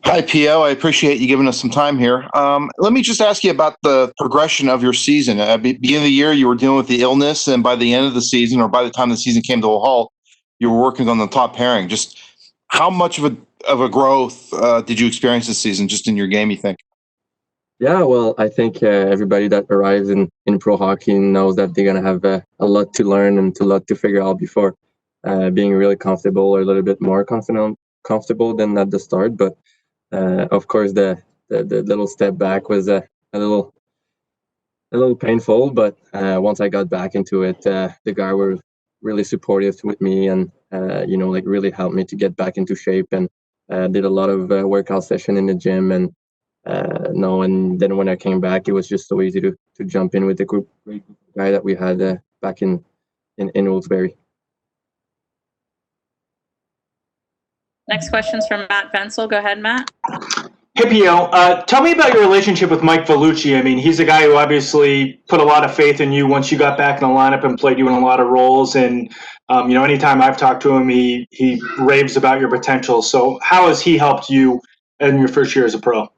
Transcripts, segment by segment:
Hi, P.O. I appreciate you giving us some time here. Let me just ask you about the progression of your season. At the beginning of the year, you were dealing with the illness, and by the end of the season, or by the time the season came to a halt, you were working on the top pairing. Just how much of a growth did you experience this season, just in your game? You think? Yeah, well, I think everybody that arrives in pro hockey knows that they're gonna have a lot to learn and a lot to figure out before being really comfortable or a little bit more comfortable than at the start. But of course, the little step back was a little painful. But once I got back into it, the guy were really supportive with me and like really helped me to get back into shape and did a lot of workout session in the gym and no, and then when I came back, it was just so easy to jump in with the great guy that we had back in Wilkes-Barre. Next question's from Matt Fensel. Go ahead, Matt. Hey, P.O. Tell me about your relationship with Mike Valuchi. I mean, he's a guy who obviously put a lot of faith in you once you got back in the lineup and played you in a lot of roles. And, anytime I've talked to him, he raves about your potential. So how has he helped you in your first year as a pro?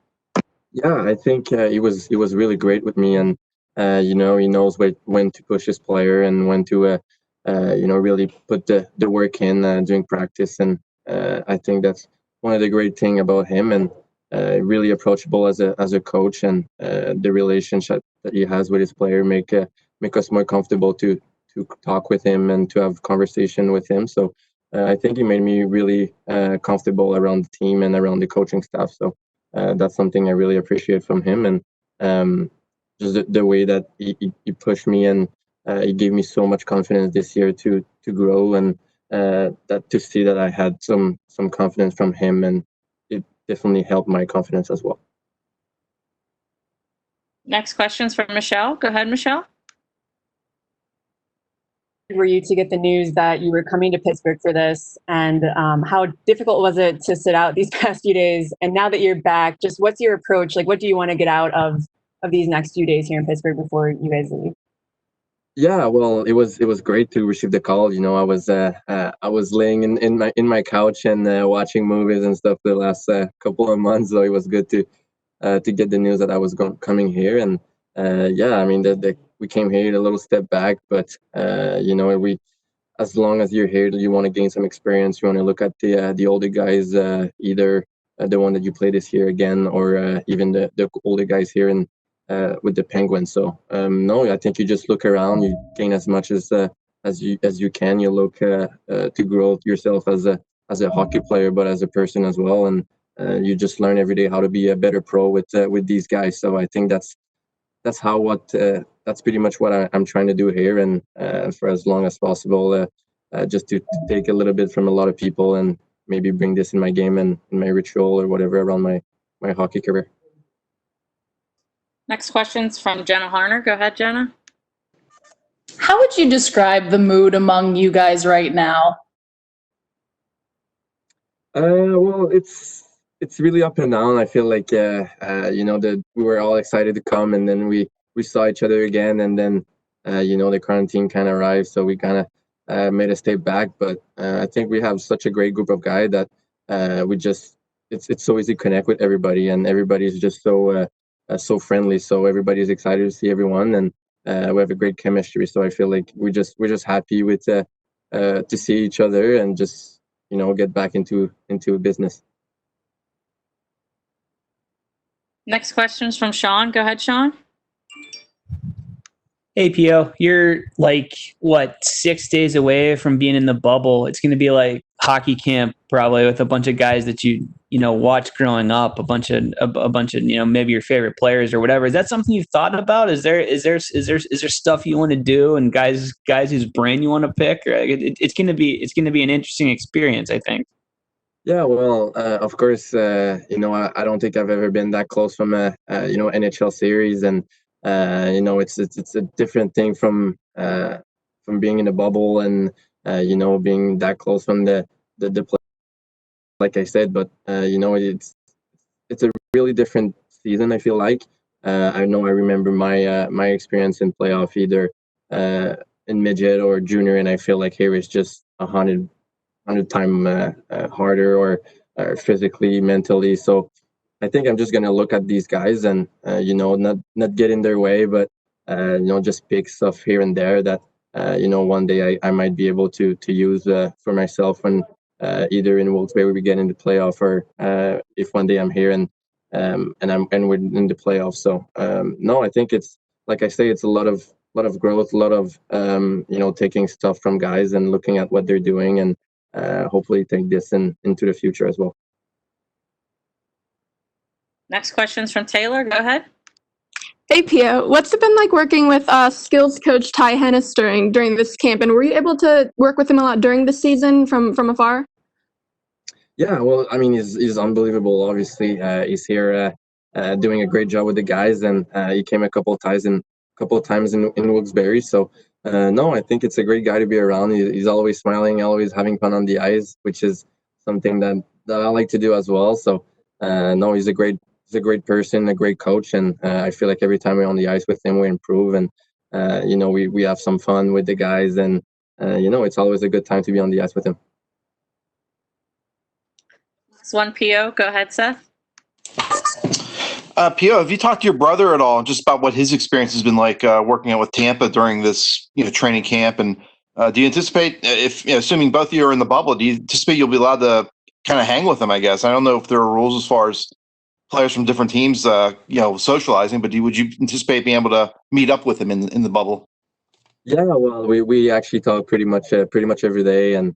Yeah, I think he was really great with me, and he knows when to push his player and when to really put the work in during practice, and I think that's one of the great thing about him, and really approachable as a coach, and the relationship that he has with his player make us more comfortable to talk with him and to have conversation with him. So I think he made me really comfortable around the team and around the coaching staff. So. That's something I really appreciate from him, and just the way that he pushed me and he gave me so much confidence this year to grow, and that to see that I had some confidence from him, and it definitely helped my confidence as well. Next question's from Michelle. Go ahead, Michelle. Were you to get the news that you were coming to Pittsburgh for this, and how difficult was it to sit out these past few days? And now that you're back, just what's your approach? Like, what do you want to get out of these next few days here in Pittsburgh before you guys leave? Yeah, well, it was great to receive the call. I was laying in my couch and watching movies and stuff for the last couple of months, so it was good to get the news that I was coming here. And I mean, we came here a little step back, but as long as you're here, you want to gain some experience. You want to look at the older guys, either the one that you play this year again, or even the older guys here and with the Penguins. So no, I think you just look around, you gain as much as you can. You look to grow yourself as a hockey player, but as a person as well, and you just learn every day how to be a better pro with these guys. So I think that's pretty much what I'm trying to do here, and for as long as possible, just to take a little bit from a lot of people and maybe bring this in my game and in my ritual or whatever around my hockey career. Next question's from Jenna Harner. Go ahead, Jenna. How would you describe the mood among you guys right now? Well, it's really up and down. I feel like that we were all excited to come, and then we saw each other again, and then the quarantine kind of arrived, so we kind of made a step back. But I think we have such a great group of guys that it's so easy to connect with everybody, and everybody's just so friendly. So everybody's excited to see everyone, and we have a great chemistry. So I feel like we're just happy with to see each other and just get back into business. Next question's from Sean. Go ahead, Sean. Hey, P.O., you're like, 6 days away from being in the bubble. It's going to be like hockey camp probably with a bunch of guys that you watched growing up, a bunch of maybe your favorite players or whatever. Is that something you've thought about? Is there stuff you want to do and guys whose brain you want to pick? Or it's going to be an interesting experience, I think. Yeah, well, of course, I don't think I've ever been that close from a NHL series, and it's a different thing from being in a bubble and being that close from the play, like I said. But it's a really different season. I feel like I remember my experience in playoff, either in midget or junior, and I feel like here is just 100 time harder or physically, mentally. So I think I'm just gonna look at these guys and not get in their way, but just pick stuff here and there that one day I might be able to use for myself when either in Wilkes-Barre we get into playoff, or if one day I'm here and we're in the playoffs. So no, I think it's, like I say, it's a lot of growth, a lot of taking stuff from guys and looking at what they're doing, and hopefully take this into the future as well. Next question's from Taylor. Go ahead. Hey P.O, what's it been like working with skills coach Tai Henis during this camp, and were you able to work with him a lot during the season from afar? Yeah, well, I mean, he's unbelievable. Obviously, he's here doing a great job with the guys, and he came a couple of times in Wilkes-Barre. So no, I think it's a great guy to be around. He's always smiling, always having fun on the ice, which is something that I like to do as well. So no, he's a great person, a great coach, and I feel like every time we're on the ice with him, we improve, and we have some fun with the guys, and it's always a good time to be on the ice with him. Next one, P.O. Go ahead, Seth. P.O., have you talked to your brother at all just about what his experience has been like working out with Tampa during this training camp? And do you anticipate, if assuming both of you are in the bubble, do you anticipate you'll be allowed to kind of hang with them? I guess I don't know if there are rules as far as players from different teams, socializing, but would you anticipate being able to meet up with them in the bubble? Yeah, well, we actually talk pretty much every day, and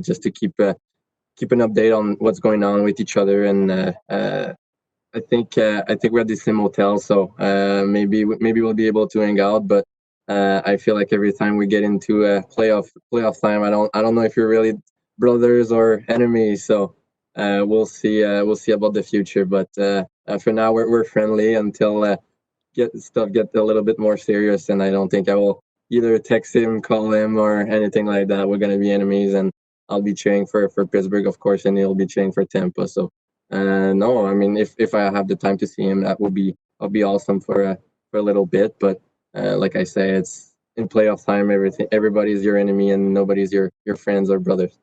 just to keep an update on what's going on with each other. And I think we're at the same hotel, so maybe we'll be able to hang out. But I feel like every time we get into playoff time, I don't know if you're really brothers or enemies. So we'll see about the future. But for now, we're friendly until get a little bit more serious. And I don't think I will either text him, call him, or anything like that. We're gonna be enemies, and I'll be cheering for Pittsburgh, of course, and he'll be cheering for Tampa. So no, I mean, if I have the time to see him, that'll be awesome for a little bit. But like I say, it's in playoff time. Everybody's your enemy, and nobody's your friends or brothers.